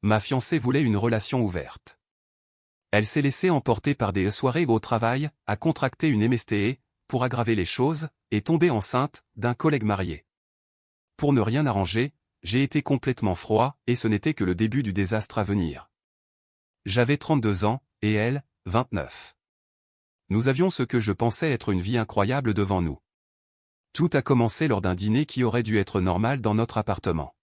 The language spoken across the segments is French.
Ma fiancée voulait une relation ouverte. Elle s'est laissée emporter par des soirées au travail, a contracté une MSTE, pour aggraver les choses, et tomber enceinte d'un collègue marié. Pour ne rien arranger, j'ai été complètement froid, et ce n'était que le début du désastre à venir. J'avais 32 ans, et elle, 29. Nous avions ce que je pensais être une vie incroyable devant nous. Tout a commencé lors d'un dîner qui aurait dû être normal dans notre appartement.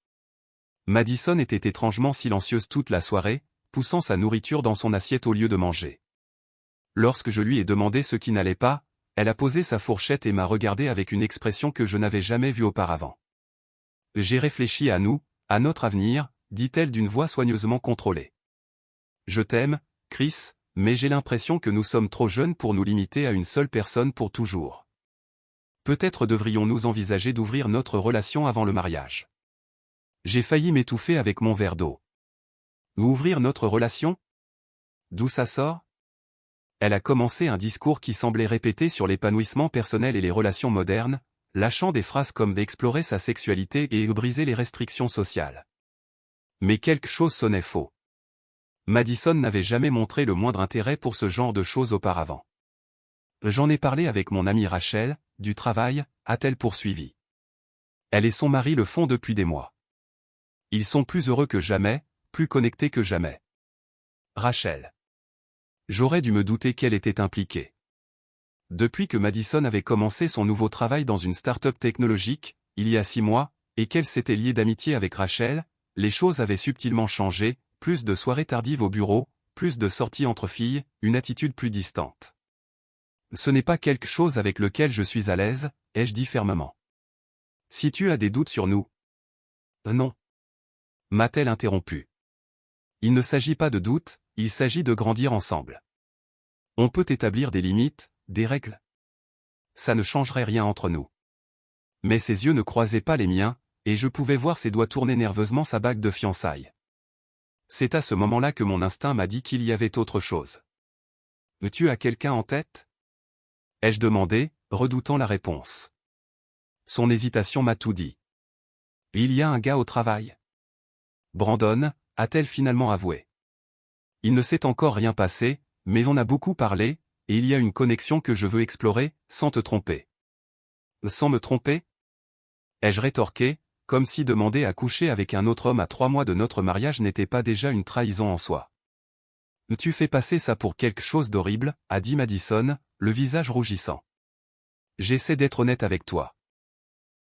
Madison était étrangement silencieuse toute la soirée, poussant sa nourriture dans son assiette au lieu de manger. Lorsque je lui ai demandé ce qui n'allait pas, elle a posé sa fourchette et m'a regardé avec une expression que je n'avais jamais vue auparavant. J'ai réfléchi à nous, à notre avenir, dit-elle d'une voix soigneusement contrôlée. Je t'aime, Chris, mais j'ai l'impression que nous sommes trop jeunes pour nous limiter à une seule personne pour toujours. Peut-être devrions-nous envisager d'ouvrir notre relation avant le mariage. J'ai failli m'étouffer avec mon verre d'eau. Ouvrir notre relation? D'où ça sort? Elle a commencé un discours qui semblait répéter sur l'épanouissement personnel et les relations modernes, lâchant des phrases comme d'explorer sa sexualité et briser les restrictions sociales. Mais quelque chose sonnait faux. Madison n'avait jamais montré le moindre intérêt pour ce genre de choses auparavant. J'en ai parlé avec mon amie Rachel, du travail, a-t-elle poursuivi. Elle et son mari le font depuis des mois. Ils sont plus heureux que jamais, plus connectés que jamais. Rachel. J'aurais dû me douter qu'elle était impliquée. Depuis que Madison avait commencé son nouveau travail dans une start-up technologique, il y a 6 mois, et qu'elle s'était liée d'amitié avec Rachel, les choses avaient subtilement changé, plus de soirées tardives au bureau, plus de sorties entre filles, une attitude plus distante. Ce n'est pas quelque chose avec lequel je suis à l'aise, ai-je dit fermement. Si tu as des doutes sur nous. Non. M'a-t-elle interrompu. Il ne s'agit pas de doute, il s'agit de grandir ensemble. On peut établir des limites, des règles. Ça ne changerait rien entre nous. Mais ses yeux ne croisaient pas les miens, et je pouvais voir ses doigts tourner nerveusement sa bague de fiançailles. C'est à ce moment-là que mon instinct m'a dit qu'il y avait autre chose. Tu as quelqu'un en tête? Ai-je demandé, redoutant la réponse. Son hésitation m'a tout dit. Il y a un gars au travail. Brandon, a-t-elle finalement avoué. Il ne s'est encore rien passé, mais on a beaucoup parlé, et il y a une connexion que je veux explorer, sans te tromper. Sans me tromper? Ai-je rétorqué, comme si demander à coucher avec un autre homme à 3 mois de notre mariage n'était pas déjà une trahison en soi. Tu fais passer ça pour quelque chose d'horrible, a dit Madison, le visage rougissant. J'essaie d'être honnête avec toi.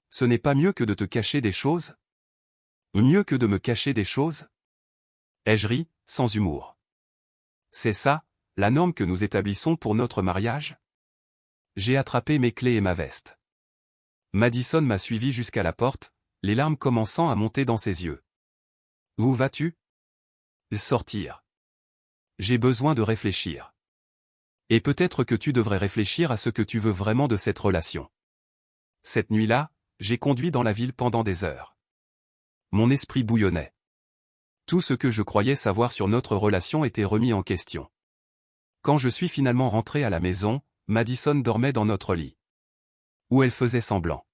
Ce n'est pas mieux que de te cacher des choses? Mieux que de me cacher des choses? Ai-je ri, sans humour. C'est ça, la norme que nous établissons pour notre mariage? J'ai attrapé mes clés et ma veste. Madison m'a suivi jusqu'à la porte, les larmes commençant à monter dans ses yeux. Où vas-tu? Sortir. J'ai besoin de réfléchir. Et peut-être que tu devrais réfléchir à ce que tu veux vraiment de cette relation. Cette nuit-là, j'ai conduit dans la ville pendant des heures. Mon esprit bouillonnait. Tout ce que je croyais savoir sur notre relation était remis en question. Quand je suis finalement rentré à la maison, Madison dormait dans notre lit. Où elle faisait semblant.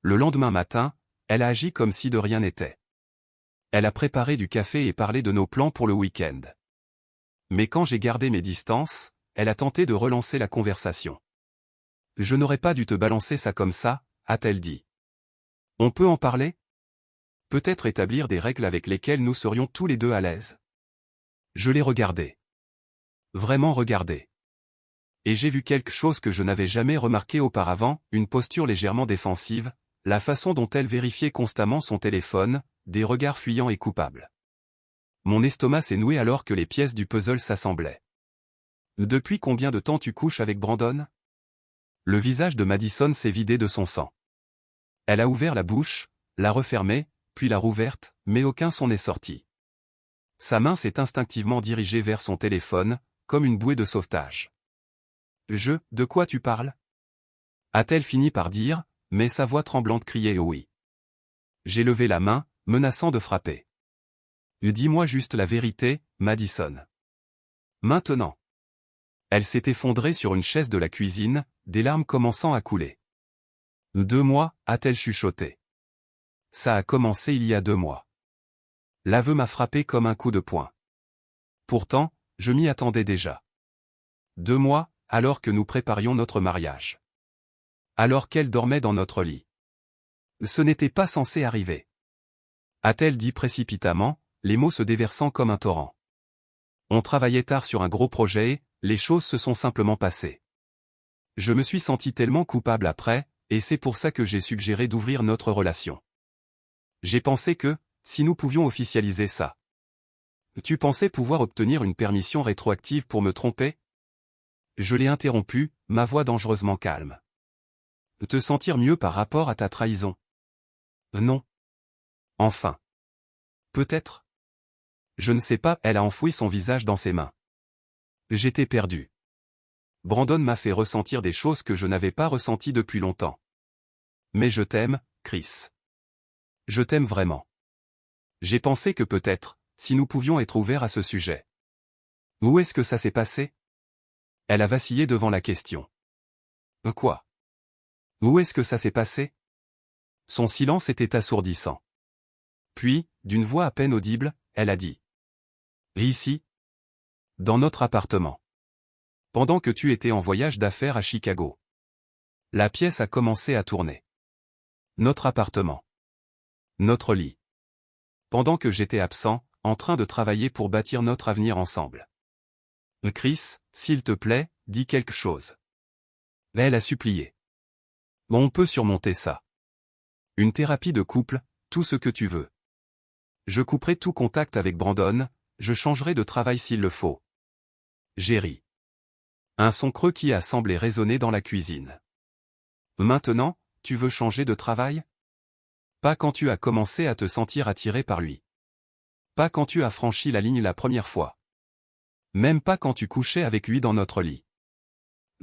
Le lendemain matin, elle a agi comme si de rien n'était. Elle a préparé du café et parlé de nos plans pour le week-end. Mais quand j'ai gardé mes distances, elle a tenté de relancer la conversation. Je n'aurais pas dû te balancer ça comme ça, a-t-elle dit. On peut en parler? Peut-être établir des règles avec lesquelles nous serions tous les deux à l'aise. Je l'ai regardé. Vraiment regardé. Et j'ai vu quelque chose que je n'avais jamais remarqué auparavant, une posture légèrement défensive, la façon dont elle vérifiait constamment son téléphone, des regards fuyants et coupables. Mon estomac s'est noué alors que les pièces du puzzle s'assemblaient. Depuis combien de temps tu couches avec Brandon? Le visage de Madison s'est vidé de son sang. Elle a ouvert la bouche, l'a refermée, puis l'a rouverte, mais aucun son n'est sorti. Sa main s'est instinctivement dirigée vers son téléphone, comme une bouée de sauvetage. De quoi tu parles? A-t-elle fini par dire, mais sa voix tremblante criait oui. J'ai levé la main, menaçant de frapper. Dis-moi juste la vérité, Madison. Maintenant. Elle s'est effondrée sur une chaise de la cuisine, des larmes commençant à couler. 2 mois, a-t-elle chuchoté. Ça a commencé il y a 2 mois. L'aveu m'a frappé comme un coup de poing. Pourtant, je m'y attendais déjà. 2 mois, alors que nous préparions notre mariage. Alors qu'elle dormait dans notre lit. Ce n'était pas censé arriver. A-t-elle dit précipitamment, les mots se déversant comme un torrent. On travaillait tard sur un gros projet et, les choses se sont simplement passées. Je me suis senti tellement coupable après, et c'est pour ça que j'ai suggéré d'ouvrir notre relation. J'ai pensé que, si nous pouvions officialiser ça. Tu pensais pouvoir obtenir une permission rétroactive pour me tromper? Je l'ai interrompu, ma voix dangereusement calme. Te sentir mieux par rapport à ta trahison? Non. Enfin. Peut-être. Je ne sais pas, elle a enfoui son visage dans ses mains. J'étais perdu. Brandon m'a fait ressentir des choses que je n'avais pas ressenties depuis longtemps. Mais je t'aime, Chris. Je t'aime vraiment. J'ai pensé que peut-être, si nous pouvions être ouverts à ce sujet. Où est-ce que ça s'est passé? Elle a vacillé devant la question. Quoi? Où est-ce que ça s'est passé? Son silence était assourdissant. Puis, d'une voix à peine audible, elle a dit. Ici? Dans notre appartement. Pendant que tu étais en voyage d'affaires à Chicago. La pièce a commencé à tourner. Notre appartement. Notre lit. Pendant que j'étais absent, en train de travailler pour bâtir notre avenir ensemble. Chris, s'il te plaît, dis quelque chose. Elle a supplié. On peut surmonter ça. Une thérapie de couple, tout ce que tu veux. Je couperai tout contact avec Brandon, je changerai de travail s'il le faut. J'ai ri. Un son creux qui a semblé résonner dans la cuisine. Maintenant, tu veux changer de travail? Pas quand tu as commencé à te sentir attiré par lui. Pas quand tu as franchi la ligne la première fois. Même pas quand tu couchais avec lui dans notre lit.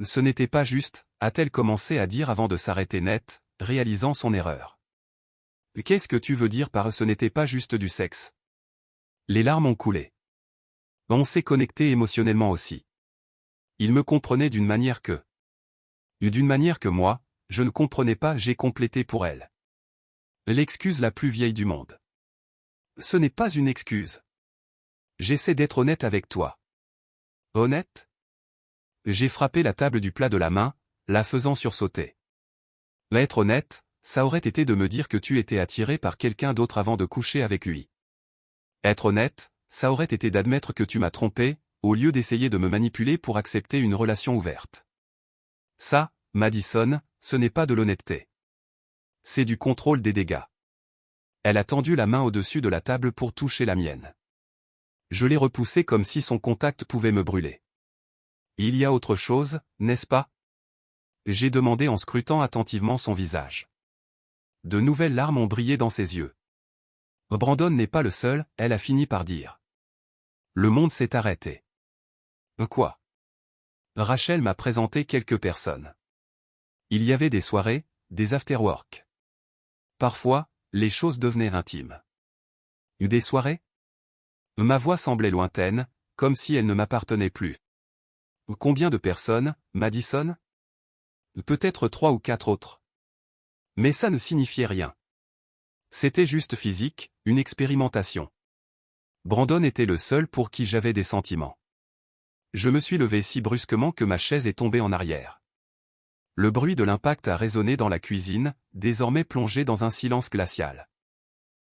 Ce n'était pas juste, a-t-elle commencé à dire avant de s'arrêter net, réalisant son erreur. Qu'est-ce que tu veux dire par ce n'était pas juste du sexe? Les larmes ont coulé. On s'est connecté émotionnellement aussi. Il me comprenait d'une manière que moi, je ne comprenais pas, j'ai complété pour elle. L'excuse la plus vieille du monde. Ce n'est pas une excuse. J'essaie d'être honnête avec toi. Honnête? J'ai frappé la table du plat de la main, la faisant sursauter. Être honnête, ça aurait été de me dire que tu étais attiré par quelqu'un d'autre avant de coucher avec lui. Être honnête, ça aurait été d'admettre que tu m'as trompé, au lieu d'essayer de me manipuler pour accepter une relation ouverte. Ça, Madison, ce n'est pas de l'honnêteté. C'est du contrôle des dégâts. Elle a tendu la main au-dessus de la table pour toucher la mienne. Je l'ai repoussée comme si son contact pouvait me brûler. Il y a autre chose, n'est-ce pas? J'ai demandé en scrutant attentivement son visage. De nouvelles larmes ont brillé dans ses yeux. Brandon n'est pas le seul, elle a fini par dire. Le monde s'est arrêté. Quoi? Rachel m'a présenté quelques personnes. Il y avait des soirées, des after-work. Parfois, les choses devenaient intimes. Des soirées? Ma voix semblait lointaine, comme si elle ne m'appartenait plus. Combien de personnes, Madison? Peut-être 3 ou 4 autres. Mais ça ne signifiait rien. C'était juste physique, une expérimentation. Brandon était le seul pour qui j'avais des sentiments. Je me suis levé si brusquement que ma chaise est tombée en arrière. Le bruit de l'impact a résonné dans la cuisine, désormais plongée dans un silence glacial.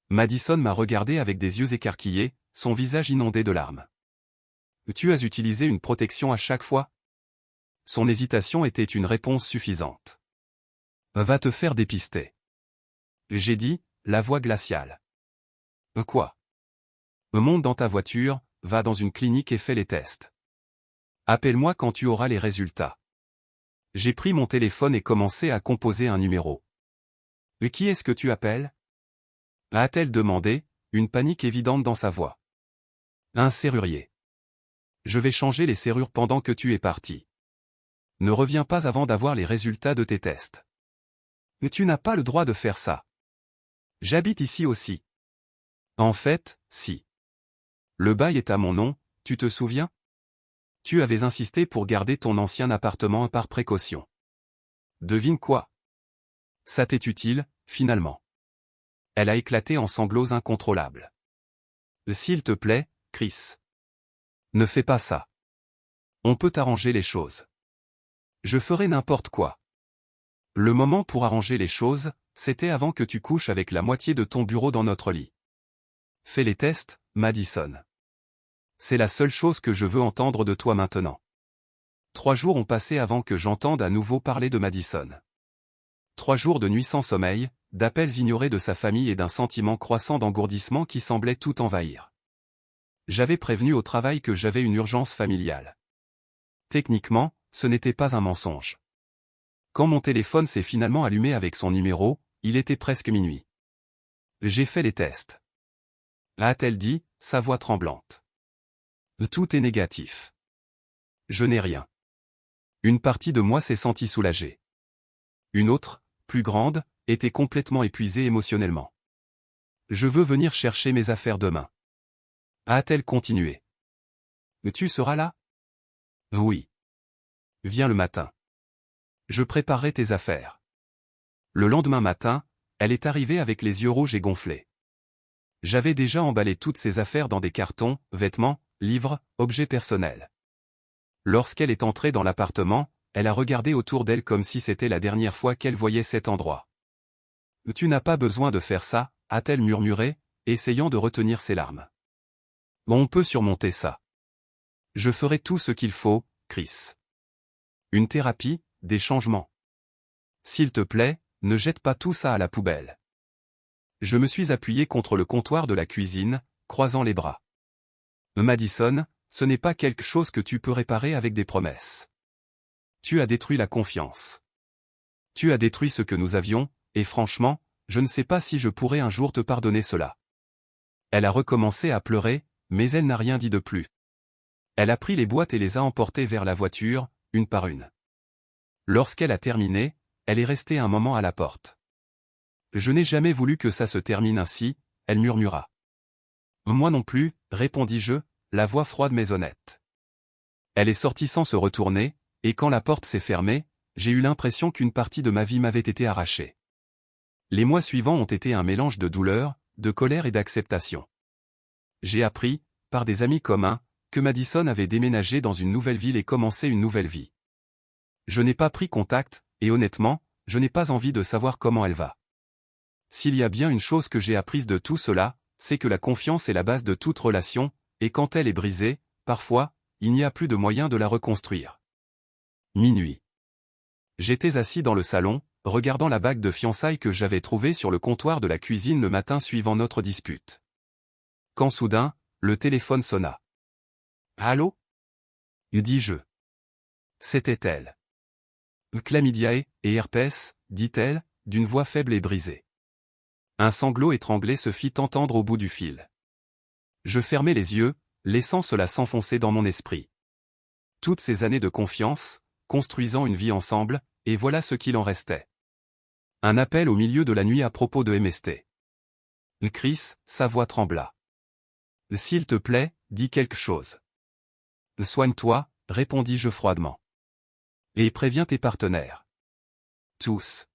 Madison m'a regardé avec des yeux écarquillés, son visage inondé de larmes. Tu as utilisé une protection à chaque fois? Son hésitation était une réponse suffisante. Va te faire dépister. J'ai dit, la voix glaciale. Quoi? Monte dans ta voiture, va dans une clinique et fais les tests. Appelle-moi quand tu auras les résultats. J'ai pris mon téléphone et commencé à composer un numéro. Qui est-ce que tu appelles? A-t-elle demandé, une panique évidente dans sa voix. Un serrurier. Je vais changer les serrures pendant que tu es parti. Ne reviens pas avant d'avoir les résultats de tes tests. Mais tu n'as pas le droit de faire ça. J'habite ici aussi. En fait, si. Le bail est à mon nom, tu te souviens? Tu avais insisté pour garder ton ancien appartement par précaution. Devine quoi? Ça t'est utile, finalement. Elle a éclaté en sanglots incontrôlables. S'il te plaît, Chris. Ne fais pas ça. On peut arranger les choses. Je ferai n'importe quoi. Le moment pour arranger les choses, c'était avant que tu couches avec la moitié de ton bureau dans notre lit. Fais les tests, Madison. C'est la seule chose que je veux entendre de toi maintenant. 3 jours ont passé avant que j'entende à nouveau parler de Madison. 3 jours de nuit sans sommeil, d'appels ignorés de sa famille et d'un sentiment croissant d'engourdissement qui semblait tout envahir. J'avais prévenu au travail que j'avais une urgence familiale. Techniquement, ce n'était pas un mensonge. Quand mon téléphone s'est finalement allumé avec son numéro, il était presque minuit. J'ai fait les tests. A-t-elle dit, sa voix tremblante. Tout est négatif. Je n'ai rien. Une partie de moi s'est sentie soulagée. Une autre, plus grande, était complètement épuisée émotionnellement. Je veux venir chercher mes affaires demain. A-t-elle continué. Tu seras là? Oui. Viens le matin. Je préparerai tes affaires. Le lendemain matin, elle est arrivée avec les yeux rouges et gonflés. J'avais déjà emballé toutes ses affaires dans des cartons, vêtements, livres, objets personnels. Lorsqu'elle est entrée dans l'appartement, elle a regardé autour d'elle comme si c'était la dernière fois qu'elle voyait cet endroit. « Tu n'as pas besoin de faire ça », a-t-elle murmuré, essayant de retenir ses larmes. « On peut surmonter ça. Je ferai tout ce qu'il faut, Chris. Une thérapie, des changements. S'il te plaît, ne jette pas tout ça à la poubelle. » Je me suis appuyé contre le comptoir de la cuisine, croisant les bras. « Madison, ce n'est pas quelque chose que tu peux réparer avec des promesses. Tu as détruit la confiance. Tu as détruit ce que nous avions, et franchement, je ne sais pas si je pourrai un jour te pardonner cela. » Elle a recommencé à pleurer, mais elle n'a rien dit de plus. Elle a pris les boîtes et les a emportées vers la voiture, une par une. Lorsqu'elle a terminé, elle est restée un moment à la porte. « Je n'ai jamais voulu que ça se termine ainsi, » elle murmura. « Moi non plus, » répondis-je, la voix froide mais honnête. Elle est sortie sans se retourner, et quand la porte s'est fermée, j'ai eu l'impression qu'une partie de ma vie m'avait été arrachée. Les mois suivants ont été un mélange de douleur, de colère et d'acceptation. J'ai appris, par des amis communs, que Madison avait déménagé dans une nouvelle ville et commencé une nouvelle vie. Je n'ai pas pris contact, et honnêtement, je n'ai pas envie de savoir comment elle va. S'il y a bien une chose que j'ai apprise de tout cela, c'est que la confiance est la base de toute relation, et quand elle est brisée, parfois, il n'y a plus de moyen de la reconstruire. Minuit. J'étais assis dans le salon, regardant la bague de fiançailles que j'avais trouvée sur le comptoir de la cuisine le matin suivant notre dispute. Quand soudain, le téléphone sonna. « Allô ?» dis-je. C'était elle. « Chlamydia et herpès », dit-elle, d'une voix faible et brisée. Un sanglot étranglé se fit entendre au bout du fil. Je fermai les yeux, laissant cela s'enfoncer dans mon esprit. Toutes ces années de confiance, construisant une vie ensemble, et voilà ce qu'il en restait. Un appel au milieu de la nuit à propos de MST. Chris, sa voix trembla. « S'il te plaît, dis quelque chose. »« Soigne-toi, » répondis-je froidement. « Et préviens tes partenaires. »« Tous. »«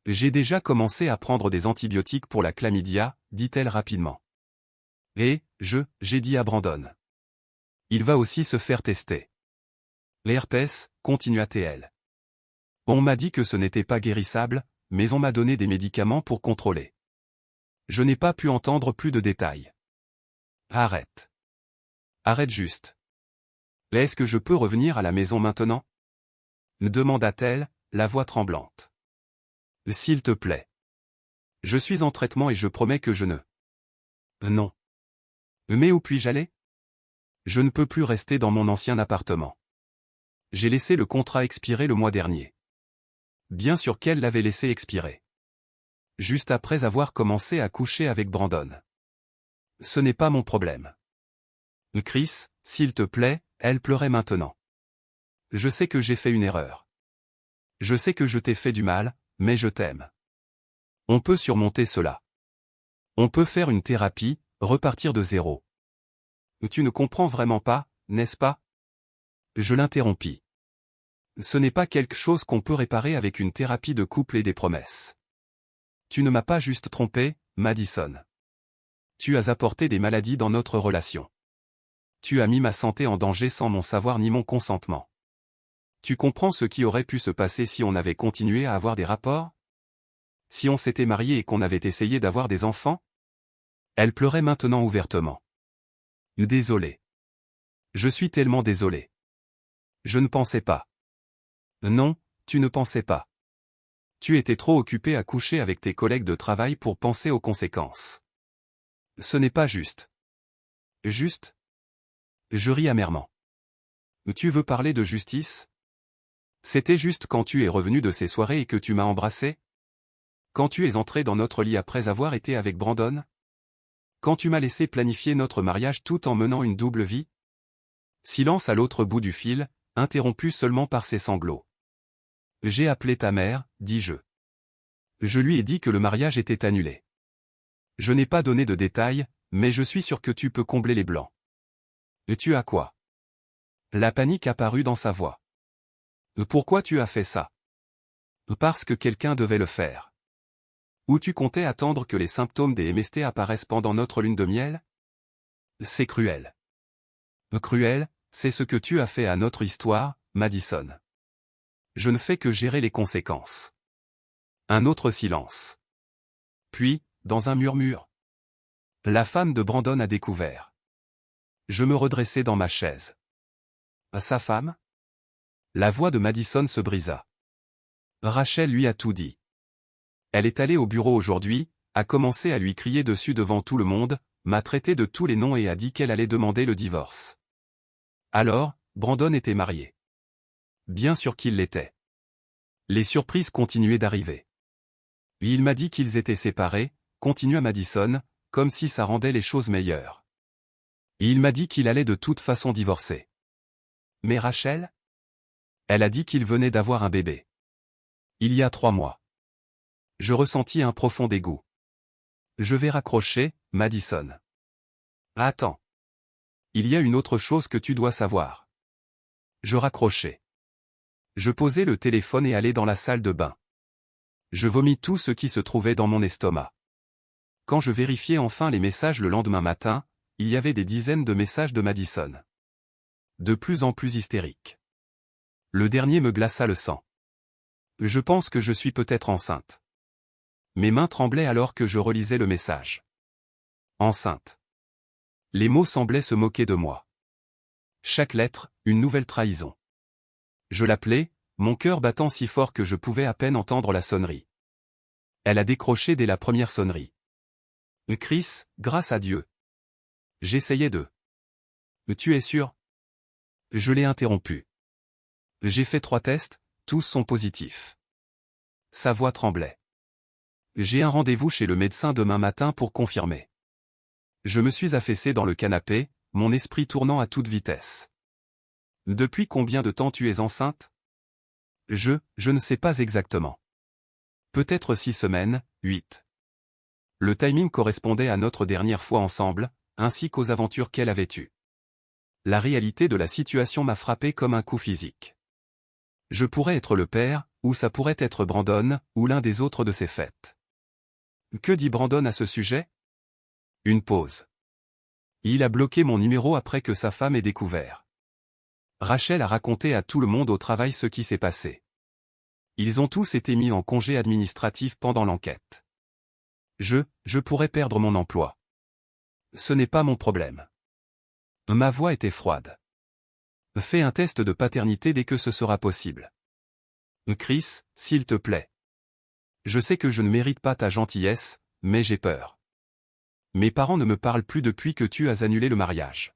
J'ai déjà commencé à prendre des antibiotiques pour la chlamydia, » dit-elle rapidement. « Et, j'ai dit à Brandon. Il va aussi se faire tester. »« L'herpès, » continua-t-elle. « On m'a dit que ce n'était pas guérissable, mais on m'a donné des médicaments pour contrôler. » Je n'ai pas pu entendre plus de détails. « Arrête. Arrête juste. Est-ce que je peux revenir à la maison maintenant ?» demanda-t-elle, la voix tremblante. « S'il te plaît. Je suis en traitement et je promets que je ne... » Non. Mais où puis-je aller? Je ne peux plus rester dans mon ancien appartement. J'ai laissé le contrat expirer le mois dernier. Bien sûr qu'elle l'avait laissé expirer. Juste après avoir commencé à coucher avec Brandon. Ce n'est pas mon problème. Chris, s'il te plaît, elle pleurait maintenant. Je sais que j'ai fait une erreur. Je sais que je t'ai fait du mal, mais je t'aime. On peut surmonter cela. On peut faire une thérapie, repartir de zéro. Tu ne comprends vraiment pas, n'est-ce pas? Je l'interrompis. Ce n'est pas quelque chose qu'on peut réparer avec une thérapie de couple et des promesses. Tu ne m'as pas juste trompé, Madison. Tu as apporté des maladies dans notre relation. Tu as mis ma santé en danger sans mon savoir ni mon consentement. Tu comprends ce qui aurait pu se passer si on avait continué à avoir des rapports? Si on s'était marié et qu'on avait essayé d'avoir des enfants? Elle pleurait maintenant ouvertement. Désolé. Je suis tellement désolé. Je ne pensais pas. Non, tu ne pensais pas. Tu étais trop occupé à coucher avec tes collègues de travail pour penser aux conséquences. Ce n'est pas juste. Juste? Je ris amèrement. Tu veux parler de justice? C'était juste quand tu es revenu de ces soirées et que tu m'as embrassé? Quand tu es entré dans notre lit après avoir été avec Brandon? Quand tu m'as laissé planifier notre mariage tout en menant une double vie? Silence à l'autre bout du fil, interrompu seulement par ses sanglots. J'ai appelé ta mère, dis-je. Je lui ai dit que le mariage était annulé. Je n'ai pas donné de détails, mais je suis sûr que tu peux combler les blancs. Et tu as quoi? La panique apparut dans sa voix. Pourquoi tu as fait ça? Parce que quelqu'un devait le faire. Ou tu comptais attendre que les symptômes des MST apparaissent pendant notre lune de miel? C'est cruel. Cruel, c'est ce que tu as fait à notre histoire, Madison. Je ne fais que gérer les conséquences. Un autre silence. Puis, dans un murmure. La femme de Brandon a découvert. Je me redressai dans ma chaise. Sa femme? La voix de Madison se brisa. Rachel lui a tout dit. Elle est allée au bureau aujourd'hui, a commencé à lui crier dessus devant tout le monde, m'a traité de tous les noms et a dit qu'elle allait demander le divorce. Alors, Brandon était marié. Bien sûr qu'il l'était. Les surprises continuaient d'arriver. Il m'a dit qu'ils étaient séparés, continua Madison, comme si ça rendait les choses meilleures. Il m'a dit qu'il allait de toute façon divorcer. Mais Rachel? Elle a dit qu'il venait d'avoir un bébé. Il y a 3 mois. Je ressentis un profond dégoût. Je vais raccrocher, Madison. Attends. Il y a une autre chose que tu dois savoir. Je raccrochai. Je posai le téléphone et allai dans la salle de bain. Je vomis tout ce qui se trouvait dans mon estomac. Quand je vérifiai enfin les messages le lendemain matin, il y avait des dizaines de messages de Madison. De plus en plus hystérique. Le dernier me glaça le sang. Je pense que je suis peut-être enceinte. Mes mains tremblaient alors que je relisais le message. Enceinte. Les mots semblaient se moquer de moi. Chaque lettre, une nouvelle trahison. Je l'appelai, mon cœur battant si fort que je pouvais à peine entendre la sonnerie. Elle a décroché dès la première sonnerie. Chris, grâce à Dieu. J'essayais de. Tu es sûr? Je l'ai interrompu. J'ai fait 3 tests, tous sont positifs. Sa voix tremblait. J'ai un rendez-vous chez le médecin demain matin pour confirmer. Je me suis affaissé dans le canapé, mon esprit tournant à toute vitesse. Depuis combien de temps tu es enceinte? Je ne sais pas exactement. Peut-être 6 semaines, 8. Le timing correspondait à notre dernière fois ensemble, ainsi qu'aux aventures qu'elle avait eues. La réalité de la situation m'a frappé comme un coup physique. Je pourrais être le père, ou ça pourrait être Brandon, ou l'un des autres de ses fêtes. Que dit Brandon à ce sujet? Une pause. Il a bloqué mon numéro après que sa femme ait découvert. Rachel a raconté à tout le monde au travail ce qui s'est passé. Ils ont tous été mis en congé administratif pendant l'enquête. Je pourrais perdre mon emploi. Ce n'est pas mon problème. Ma voix était froide. Fais un test de paternité dès que ce sera possible. Chris, s'il te plaît. Je sais que je ne mérite pas ta gentillesse, mais j'ai peur. Mes parents ne me parlent plus depuis que tu as annulé le mariage.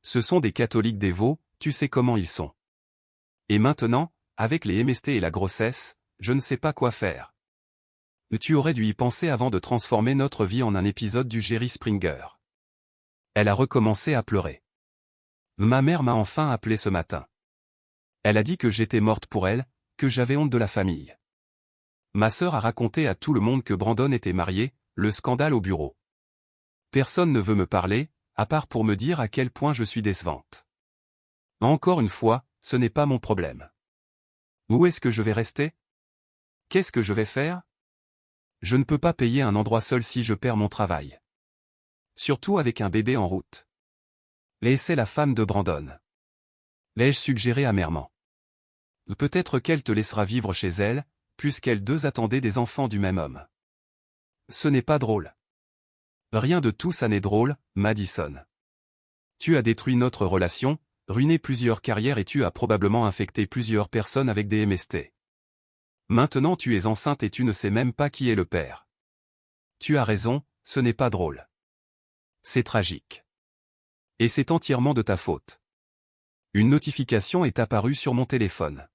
Ce sont des catholiques dévots, tu sais comment ils sont. Et maintenant, avec les MST et la grossesse, je ne sais pas quoi faire. Tu aurais dû y penser avant de transformer notre vie en un épisode du Jerry Springer. Elle a recommencé à pleurer. Ma mère m'a enfin appelé ce matin. Elle a dit que j'étais morte pour elle, que j'avais honte de la famille. Ma sœur a raconté à tout le monde que Brandon était marié, le scandale au bureau. Personne ne veut me parler, à part pour me dire à quel point je suis décevante. Encore une fois, ce n'est pas mon problème. Où est-ce que je vais rester? Qu'est-ce que je vais faire? Je ne peux pas payer un endroit seul si je perds mon travail. Surtout avec un bébé en route. Laissez la femme de Brandon. L'ai-je suggéré amèrement. Peut-être qu'elle te laissera vivre chez elle, puisqu'elles deux attendaient des enfants du même homme. Ce n'est pas drôle. Rien de tout ça n'est drôle, Madison. Tu as détruit notre relation, ruiné plusieurs carrières et tu as probablement infecté plusieurs personnes avec des MST. Maintenant tu es enceinte et tu ne sais même pas qui est le père. Tu as raison, ce n'est pas drôle. C'est tragique. Et c'est entièrement de ta faute. Une notification est apparue sur mon téléphone.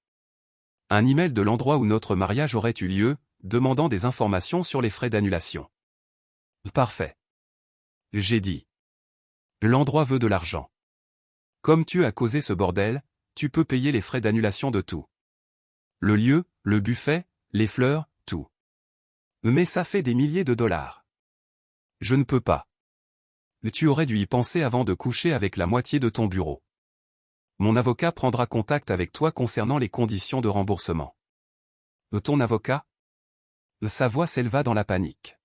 Un email de l'endroit où notre mariage aurait eu lieu, demandant des informations sur les frais d'annulation. Parfait. J'ai dit. L'endroit veut de l'argent. Comme tu as causé ce bordel, tu peux payer les frais d'annulation de tout. Le lieu, le buffet, les fleurs, tout. Mais ça fait des milliers de dollars. Je ne peux pas. Tu aurais dû y penser avant de coucher avec la moitié de ton bureau. Mon avocat prendra contact avec toi concernant les conditions de remboursement. Ton avocat? Sa voix s'éleva dans la panique.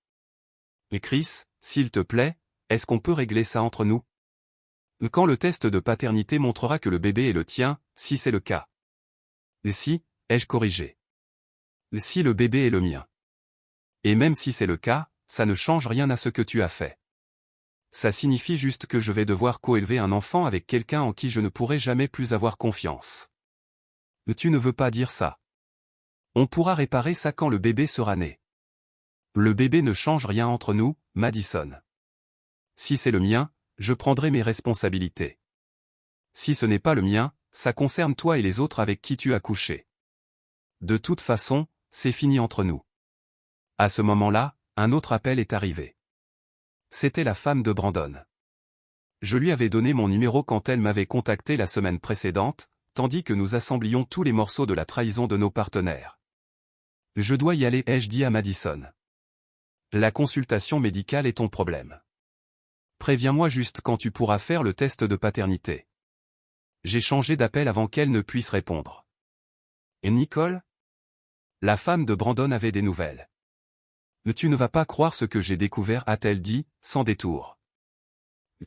Chris, s'il te plaît, est-ce qu'on peut régler ça entre nous? Quand le test de paternité montrera que le bébé est le tien, si c'est le cas. Si, ai-je corrigé. Si le bébé est le mien. Et même si c'est le cas, ça ne change rien à ce que tu as fait. Ça signifie juste que je vais devoir coélever un enfant avec quelqu'un en qui je ne pourrai jamais plus avoir confiance. Tu ne veux pas dire ça. On pourra réparer ça quand le bébé sera né. Le bébé ne change rien entre nous, Madison. Si c'est le mien, je prendrai mes responsabilités. Si ce n'est pas le mien, ça concerne toi et les autres avec qui tu as couché. De toute façon, c'est fini entre nous. À ce moment-là, un autre appel est arrivé. C'était la femme de Brandon. Je lui avais donné mon numéro quand elle m'avait contacté la semaine précédente, tandis que nous assemblions tous les morceaux de la trahison de nos partenaires. Je dois y aller, ai-je dit à Madison. La consultation médicale est ton problème. Préviens-moi juste quand tu pourras faire le test de paternité. J'ai changé d'appel avant qu'elle ne puisse répondre. Et Nicole? La femme de Brandon avait des nouvelles. Tu ne vas pas croire ce que j'ai découvert, a-t-elle dit, sans détour.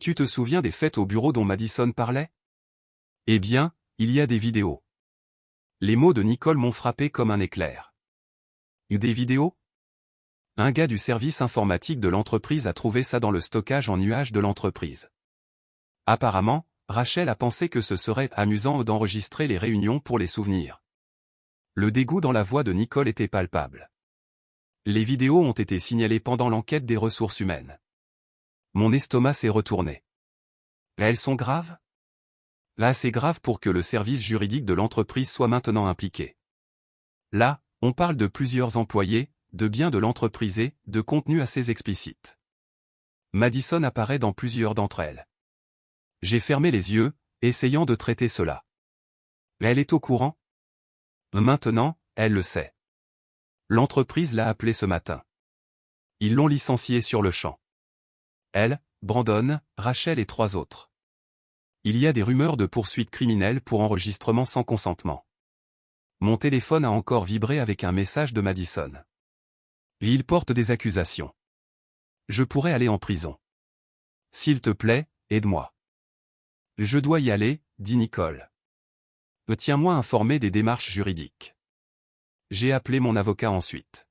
Tu te souviens des fêtes au bureau dont Madison parlait? Eh bien, il y a des vidéos. Les mots de Nicole m'ont frappé comme un éclair. Des vidéos? Un gars du service informatique de l'entreprise a trouvé ça dans le stockage en nuage de l'entreprise. Apparemment, Rachel a pensé que ce serait amusant d'enregistrer les réunions pour les souvenirs. Le dégoût dans la voix de Nicole était palpable. Les vidéos ont été signalées pendant l'enquête des ressources humaines. Mon estomac s'est retourné. Elles sont graves? Là, c'est grave pour que le service juridique de l'entreprise soit maintenant impliqué. Là, on parle de plusieurs employés, de biens de l'entreprise et de contenu assez explicite. Madison apparaît dans plusieurs d'entre elles. J'ai fermé les yeux, essayant de traiter cela. Elle est au courant? Maintenant, elle le sait. L'entreprise l'a appelé ce matin. Ils l'ont licencié sur le champ. Elle, Brandon, Rachel et 3 autres. Il y a des rumeurs de poursuites criminelles pour enregistrement sans consentement. Mon téléphone a encore vibré avec un message de Madison. Il porte des accusations. Je pourrais aller en prison. S'il te plaît, aide-moi. Je dois y aller, dit Nicole. Tiens-moi informé des démarches juridiques. J'ai appelé mon avocat ensuite.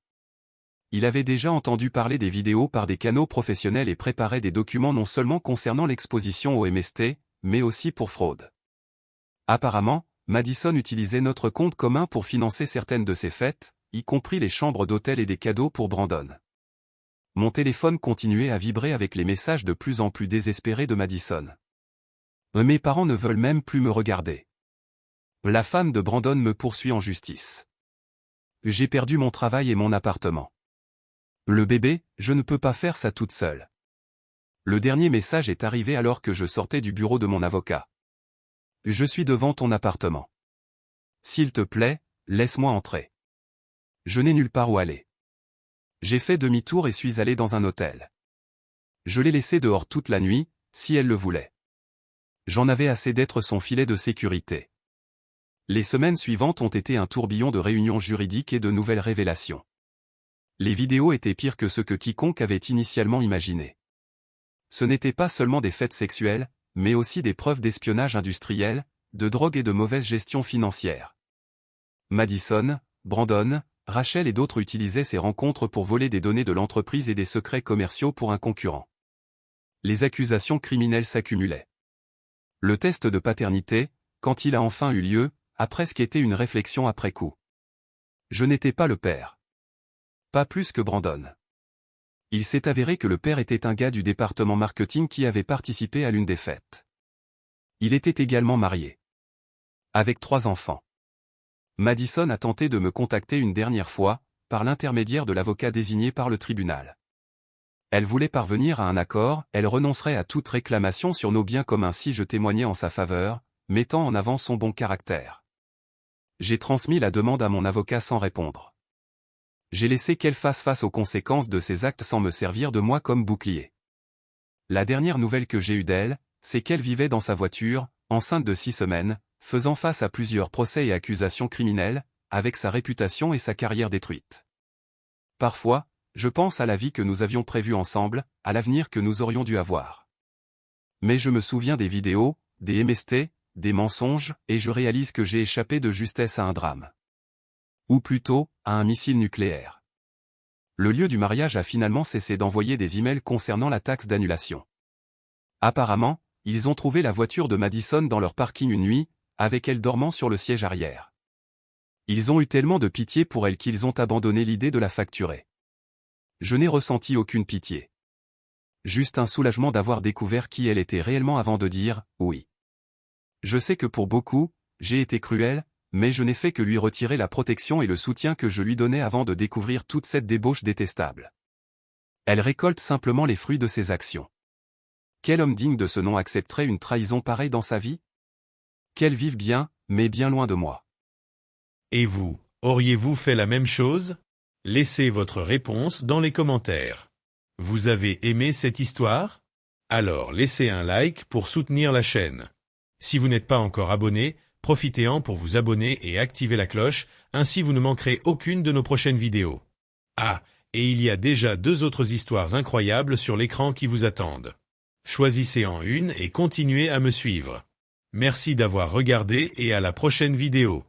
Il avait déjà entendu parler des vidéos par des canaux professionnels et préparait des documents non seulement concernant l'exposition au MST, mais aussi pour fraude. Apparemment, Madison utilisait notre compte commun pour financer certaines de ses fêtes, y compris les chambres d'hôtel et des cadeaux pour Brandon. Mon téléphone continuait à vibrer avec les messages de plus en plus désespérés de Madison. Mes parents ne veulent même plus me regarder. La femme de Brandon me poursuit en justice. J'ai perdu mon travail et mon appartement. Le bébé, je ne peux pas faire ça toute seule. Le dernier message est arrivé alors que je sortais du bureau de mon avocat. Je suis devant ton appartement. S'il te plaît, laisse-moi entrer. Je n'ai nulle part où aller. J'ai fait demi-tour et suis allé dans un hôtel. Je l'ai laissé dehors toute la nuit, si elle le voulait. J'en avais assez d'être son filet de sécurité. Les semaines suivantes ont été un tourbillon de réunions juridiques et de nouvelles révélations. Les vidéos étaient pires que ce que quiconque avait initialement imaginé. Ce n'étaient pas seulement des faits sexuels, mais aussi des preuves d'espionnage industriel, de drogue et de mauvaise gestion financière. Madison, Brandon, Rachel et d'autres utilisaient ces rencontres pour voler des données de l'entreprise et des secrets commerciaux pour un concurrent. Les accusations criminelles s'accumulaient. Le test de paternité, quand il a enfin eu lieu, a presque été une réflexion après coup. Je n'étais pas le père. Pas plus que Brandon. Il s'est avéré que le père était un gars du département marketing qui avait participé à l'une des fêtes. Il était également marié. Avec 3 enfants. Madison a tenté de me contacter une dernière fois, par l'intermédiaire de l'avocat désigné par le tribunal. Elle voulait parvenir à un accord, elle renoncerait à toute réclamation sur nos biens communs si je témoignais en sa faveur, mettant en avant son bon caractère. J'ai transmis la demande à mon avocat sans répondre. J'ai laissé qu'elle fasse face aux conséquences de ses actes sans me servir de moi comme bouclier. La dernière nouvelle que j'ai eue d'elle, c'est qu'elle vivait dans sa voiture, enceinte de 6 semaines, faisant face à plusieurs procès et accusations criminelles, avec sa réputation et sa carrière détruite. Parfois, je pense à la vie que nous avions prévue ensemble, à l'avenir que nous aurions dû avoir. Mais je me souviens des vidéos, des MST, des mensonges, et je réalise que j'ai échappé de justesse à un drame. Ou plutôt, à un missile nucléaire. Le lieu du mariage a finalement cessé d'envoyer des emails concernant la taxe d'annulation. Apparemment, ils ont trouvé la voiture de Madison dans leur parking une nuit, avec elle dormant sur le siège arrière. Ils ont eu tellement de pitié pour elle qu'ils ont abandonné l'idée de la facturer. Je n'ai ressenti aucune pitié. Juste un soulagement d'avoir découvert qui elle était réellement avant de dire « oui ». Je sais que pour beaucoup, j'ai été cruel, mais je n'ai fait que lui retirer la protection et le soutien que je lui donnais avant de découvrir toute cette débauche détestable. Elle récolte simplement les fruits de ses actions. Quel homme digne de ce nom accepterait une trahison pareille dans sa vie? Qu'elle vive bien, mais bien loin de moi. Et vous, auriez-vous fait la même chose? Laissez votre réponse dans les commentaires. Vous avez aimé cette histoire? Alors laissez un like pour soutenir la chaîne. Si vous n'êtes pas encore abonné, profitez-en pour vous abonner et activer la cloche, ainsi vous ne manquerez aucune de nos prochaines vidéos. Ah, et il y a déjà 2 autres histoires incroyables sur l'écran qui vous attendent. Choisissez en une et continuez à me suivre. Merci d'avoir regardé et à la prochaine vidéo.